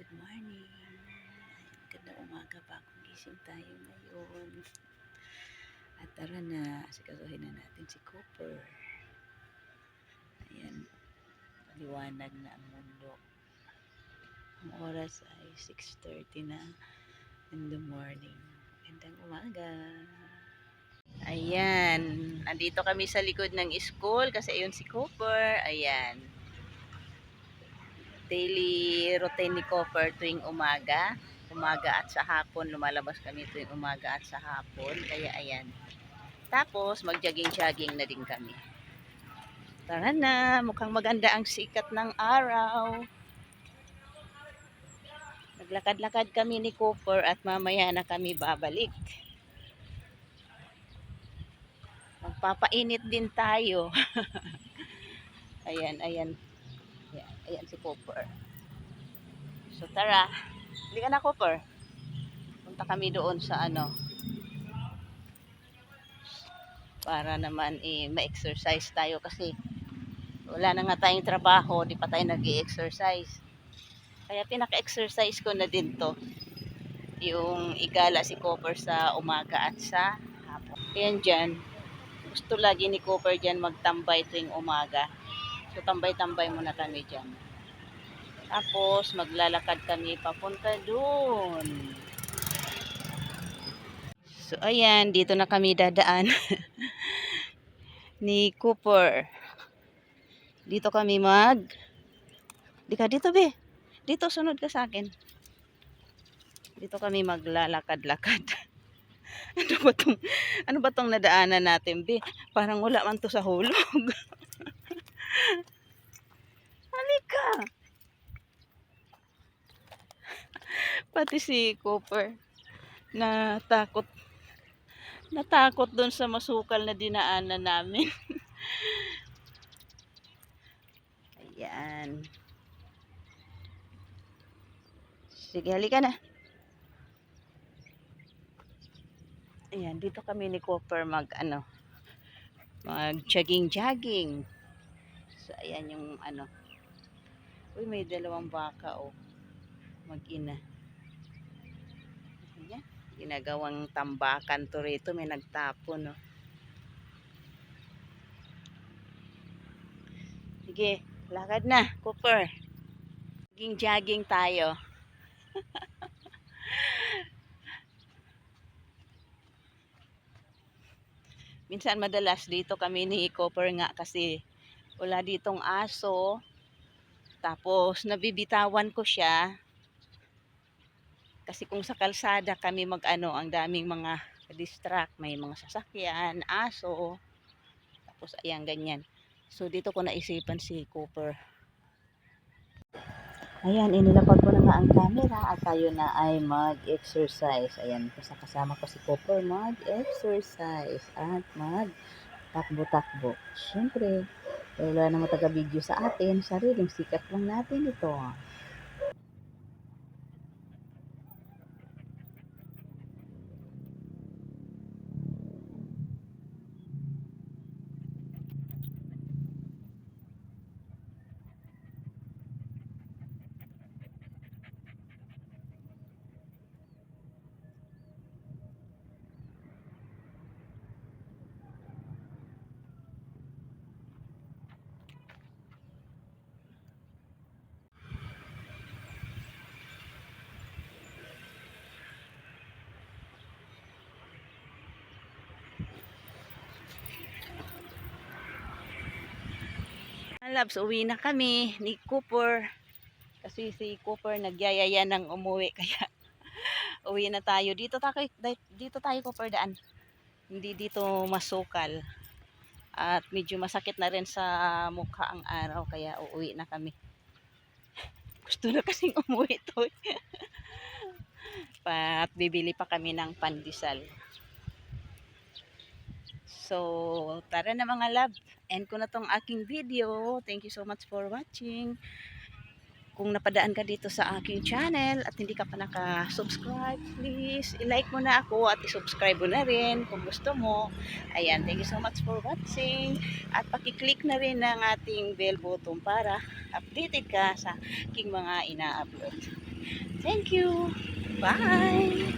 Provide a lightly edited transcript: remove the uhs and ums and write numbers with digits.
Good morning. Ganda umaga, bagong gising tayo ngayon. At tara na, asikasuhin na natin si Cooper. Ayan, liwanag na ang mundo. Ang oras ay 6:30 na in the morning. Gandang umaga. Ayan, nandito kami sa likod ng school kasi ayun si Cooper. Ayan, daily routine ni Cooper tuwing umaga at sa hapon. Lumalabas kami tuwing umaga at sa hapon. Kaya ayan. Tapos mag-jogging-jogging na din kami. Tara na, mukhang maganda ang sikat ng araw. Naglakad-lakad kami ni Cooper at mamaya na kami babalik. Magpapainit din tayo. Ayan, ayan. Ayan si Cooper. So tara, hindi ka na Cooper. Punta kami doon sa para naman ma-exercise tayo kasi wala na nga tayong trabaho, di pa tayo nag-i-exercise. Kaya pinaka-exercise ko na din to, yung igala si Cooper sa umaga at sa hapon. Ayan dyan, gusto lagi ni Cooper dyan magtambay tuwing umaga. So tambay-tambay muna kami dyan. Tapos maglalakad kami papunta doon. So ayan, dito na kami dadaan ni Cooper. Dito kami Di ka dito be. Dito sunod ka sa akin. Dito kami maglalakad-lakad. Ano ba tong nadaanan natin be? Parang wala man to sa hulog. Halika. Pati si Cooper natakot doon sa masukal na dinaanan namin. Ayan. Sige, halika na. Ayan, dito kami ni Cooper mag-jogging-jogging. So, ayan yung Uy, may dalawang baka mag-ina. Ayan, ginagawang tambakan to rito. May nagtapon Sige, lakad na, Cooper. Jogging-jogging tayo. Minsan madalas dito kami ni Cooper nga kasi wala ditong aso. Tapos nabibitawan ko siya. Kasi kung sa kalsada kami ang daming mga distract, may mga sasakyan, aso. Tapos ayan ganyan. So dito ko naisipan si Cooper. Ayan, inilapag ko na nga ang camera at tayo na ay mag-exercise. Ayan, kasama ko si Cooper mag-exercise at mag-takbo-takbo. Siyempre, wala namang taga-video sa atin, sariling sikat lang natin ito. Loves, uwi na kami ni Cooper. Kasi si Cooper nagyayaya ng umuwi kaya uwi na tayo. Dito tayo Cooper daan. Hindi dito masukal. At medyo masakit na rin sa mukha ang araw kaya uuwi na kami. Gusto na kasing umuwi to. At bibili pa kami ng pandesal. So, tara na mga love. End ko na tong aking video. Thank you so much for watching. Kung napadaan ka dito sa aking channel at hindi ka pa naka-subscribe, please i-like mo na ako at i-subscribe mo na rin kung gusto mo. Ayan, thank you so much for watching. At paki-click na rin ng ating bell button para updated ka sa aking mga ina-upload. Thank you. Bye.